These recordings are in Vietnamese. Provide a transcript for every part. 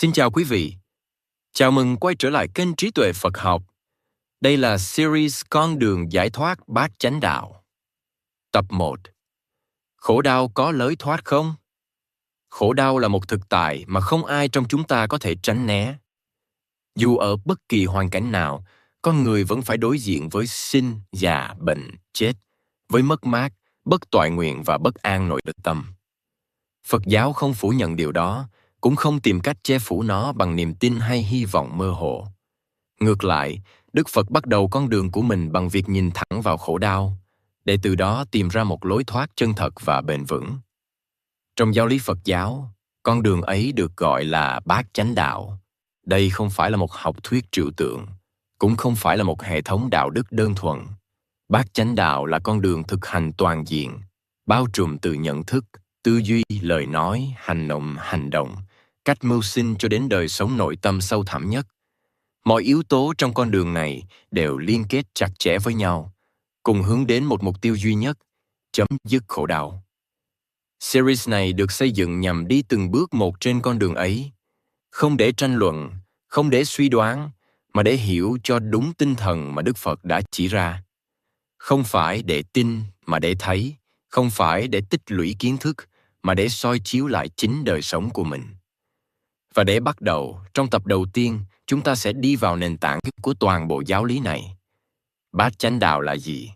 Xin chào quý vị. Chào mừng quay trở lại kênh Trí tuệ Phật học. Đây là series Con đường giải thoát bát chánh đạo. Tập 1. Khổ đau có lối thoát không? Khổ đau là một thực tại mà không ai trong chúng ta có thể tránh né. Dù ở bất kỳ hoàn cảnh nào, con người vẫn phải đối diện với sinh, già, bệnh, chết, với mất mát, bất toại nguyện và bất an nội tâm. Phật giáo không phủ nhận điều đó, cũng không tìm cách che phủ nó bằng niềm tin hay hy vọng mơ hồ. Ngược lại, Đức Phật bắt đầu con đường của mình bằng việc nhìn thẳng vào khổ đau, để từ đó tìm ra một lối thoát chân thật và bền vững. Trong giáo lý Phật giáo, con đường ấy được gọi là bát chánh đạo. Đây không phải là một học thuyết trừu tượng, cũng không phải là một hệ thống đạo đức đơn thuần. Bát chánh đạo là con đường thực hành toàn diện, bao trùm từ nhận thức, tư duy, lời nói, hành động, cách mưu sinh cho đến đời sống nội tâm sâu thẳm nhất. Mọi yếu tố trong con đường này đều liên kết chặt chẽ với nhau, cùng hướng đến một mục tiêu duy nhất, chấm dứt khổ đau. Series này được xây dựng nhằm đi từng bước một trên con đường ấy, không để tranh luận, không để suy đoán, mà để hiểu cho đúng tinh thần mà Đức Phật đã chỉ ra. Không phải để tin mà để thấy, không phải để tích lũy kiến thức, mà để soi chiếu lại chính đời sống của mình. Và để bắt đầu, trong tập đầu tiên, chúng ta sẽ đi vào nền tảng của toàn bộ giáo lý này. Bát chánh đạo là gì?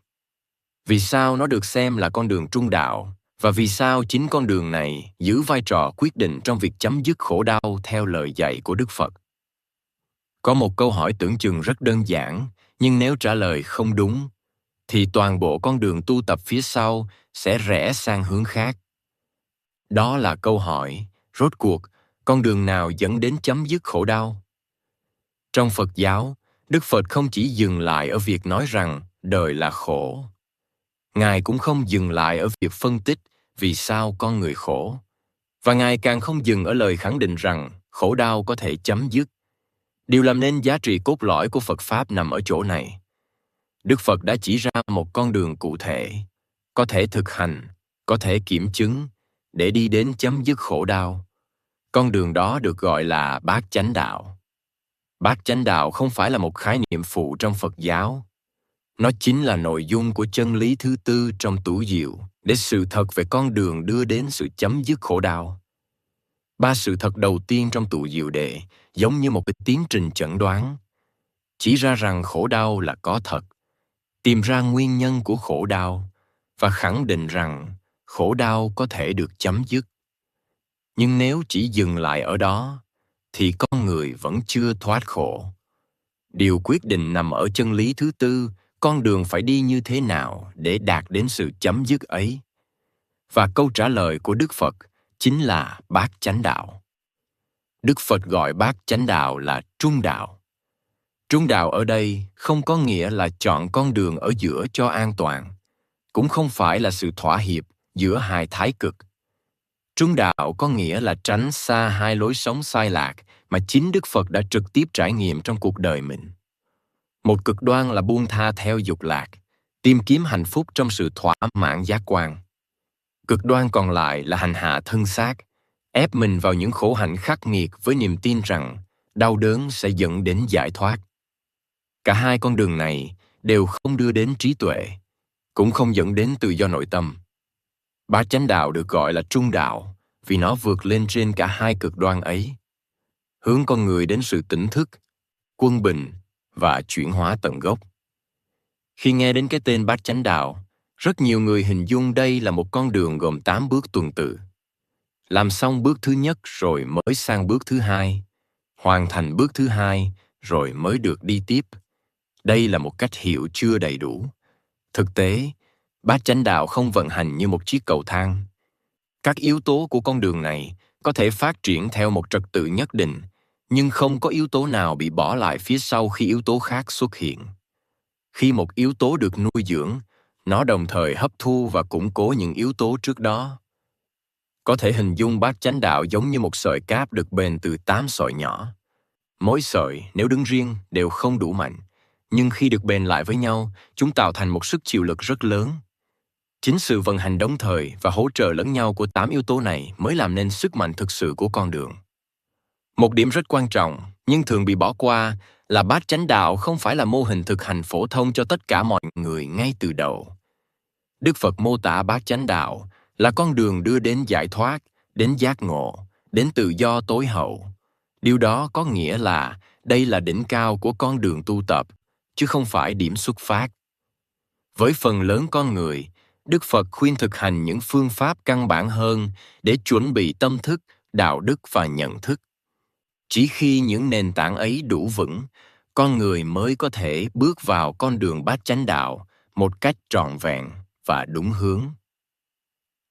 Vì sao nó được xem là con đường trung đạo? Và vì sao chính con đường này giữ vai trò quyết định trong việc chấm dứt khổ đau theo lời dạy của Đức Phật? Có một câu hỏi tưởng chừng rất đơn giản, nhưng nếu trả lời không đúng, thì toàn bộ con đường tu tập phía sau sẽ rẽ sang hướng khác. Đó là câu hỏi, rốt cuộc, con đường nào dẫn đến chấm dứt khổ đau? Trong Phật giáo, Đức Phật không chỉ dừng lại ở việc nói rằng đời là khổ. Ngài cũng không dừng lại ở việc phân tích vì sao con người khổ. Và Ngài càng không dừng ở lời khẳng định rằng khổ đau có thể chấm dứt. Điều làm nên giá trị cốt lõi của Phật Pháp nằm ở chỗ này. Đức Phật đã chỉ ra một con đường cụ thể, có thể thực hành, có thể kiểm chứng, để đi đến chấm dứt khổ đau. Con đường đó được gọi là bát chánh đạo. Bát chánh đạo không phải là một khái niệm phụ trong Phật giáo. Nó chính là nội dung của chân lý thứ tư trong tủ diệu, để sự thật về con đường đưa đến sự chấm dứt khổ đau. Ba sự thật đầu tiên trong tủ diệu đệ giống như một cái tiến trình chẩn đoán, chỉ ra rằng khổ đau là có thật, tìm ra nguyên nhân của khổ đau và khẳng định rằng khổ đau có thể được chấm dứt. Nhưng nếu chỉ dừng lại ở đó, thì con người vẫn chưa thoát khổ. Điều quyết định nằm ở chân lý thứ tư, con đường phải đi như thế nào để đạt đến sự chấm dứt ấy. Và câu trả lời của Đức Phật chính là bát chánh đạo. Đức Phật gọi bát chánh đạo là trung đạo. Trung đạo ở đây không có nghĩa là chọn con đường ở giữa cho an toàn, cũng không phải là sự thỏa hiệp giữa hai thái cực. Trung đạo có nghĩa là tránh xa hai lối sống sai lạc mà chính Đức Phật đã trực tiếp trải nghiệm trong cuộc đời mình. Một cực đoan là buông tha theo dục lạc, tìm kiếm hạnh phúc trong sự thỏa mãn giác quan. Cực đoan còn lại là hành hạ thân xác, ép mình vào những khổ hạnh khắc nghiệt với niềm tin rằng đau đớn sẽ dẫn đến giải thoát. Cả hai con đường này đều không đưa đến trí tuệ, cũng không dẫn đến tự do nội tâm. Bát chánh đạo được gọi là trung đạo vì nó vượt lên trên cả hai cực đoan ấy, hướng con người đến sự tỉnh thức, quân bình và chuyển hóa tận gốc. Khi nghe đến cái tên bát chánh đạo, rất nhiều người hình dung đây là một con đường gồm 8 bước tuần tự. Làm xong bước thứ nhất rồi mới sang bước thứ hai, hoàn thành bước thứ hai rồi mới được đi tiếp. Đây là một cách hiểu chưa đầy đủ. Thực tế, bát chánh đạo không vận hành như một chiếc cầu thang. Các yếu tố của con đường này có thể phát triển theo một trật tự nhất định, nhưng không có yếu tố nào bị bỏ lại phía sau khi yếu tố khác xuất hiện. Khi một yếu tố được nuôi dưỡng, nó đồng thời hấp thu và củng cố những yếu tố trước đó. Có thể hình dung bát chánh đạo giống như một sợi cáp được bền từ 8 sợi nhỏ. Mỗi sợi, nếu đứng riêng, đều không đủ mạnh, nhưng khi được bền lại với nhau, chúng tạo thành một sức chịu lực rất lớn. Chính sự vận hành đồng thời và hỗ trợ lẫn nhau của 8 yếu tố này mới làm nên sức mạnh thực sự của con đường. Một điểm rất quan trọng, nhưng thường bị bỏ qua, là bát chánh đạo không phải là mô hình thực hành phổ thông cho tất cả mọi người ngay từ đầu. Đức Phật mô tả bát chánh đạo là con đường đưa đến giải thoát, đến giác ngộ, đến tự do tối hậu. Điều đó có nghĩa là đây là đỉnh cao của con đường tu tập, chứ không phải điểm xuất phát. Với phần lớn con người, Đức Phật khuyên thực hành những phương pháp căn bản hơn để chuẩn bị tâm thức, đạo đức và nhận thức. Chỉ khi những nền tảng ấy đủ vững, con người mới có thể bước vào con đường bát chánh đạo một cách trọn vẹn và đúng hướng.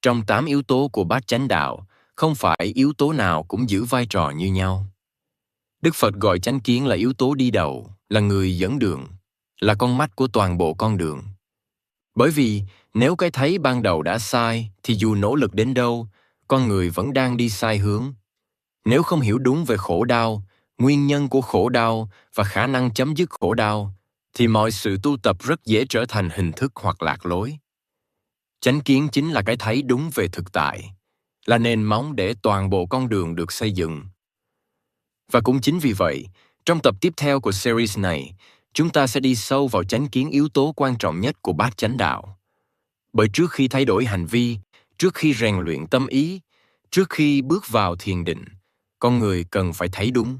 Trong 8 yếu tố của bát chánh đạo, không phải yếu tố nào cũng giữ vai trò như nhau. Đức Phật gọi chánh kiến là yếu tố đi đầu, là người dẫn đường, là con mắt của toàn bộ con đường. Bởi vì nếu cái thấy ban đầu đã sai, thì dù nỗ lực đến đâu, con người vẫn đang đi sai hướng. Nếu không hiểu đúng về khổ đau, nguyên nhân của khổ đau và khả năng chấm dứt khổ đau, thì mọi sự tu tập rất dễ trở thành hình thức hoặc lạc lối. Chánh kiến chính là cái thấy đúng về thực tại, là nền móng để toàn bộ con đường được xây dựng. Và cũng chính vì vậy, trong tập tiếp theo của series này, chúng ta sẽ đi sâu vào chánh kiến yếu tố quan trọng nhất của bát chánh đạo. Bởi trước khi thay đổi hành vi, trước khi rèn luyện tâm ý, trước khi bước vào thiền định, con người cần phải thấy đúng.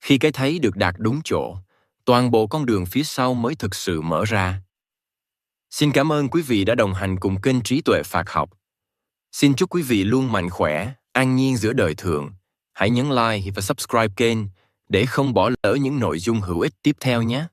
Khi cái thấy được đạt đúng chỗ, toàn bộ con đường phía sau mới thực sự mở ra. Xin cảm ơn quý vị đã đồng hành cùng kênh Trí Tuệ Phật Học. Xin chúc quý vị luôn mạnh khỏe, an nhiên giữa đời thường. Hãy nhấn like và subscribe kênh để không bỏ lỡ những nội dung hữu ích tiếp theo nhé.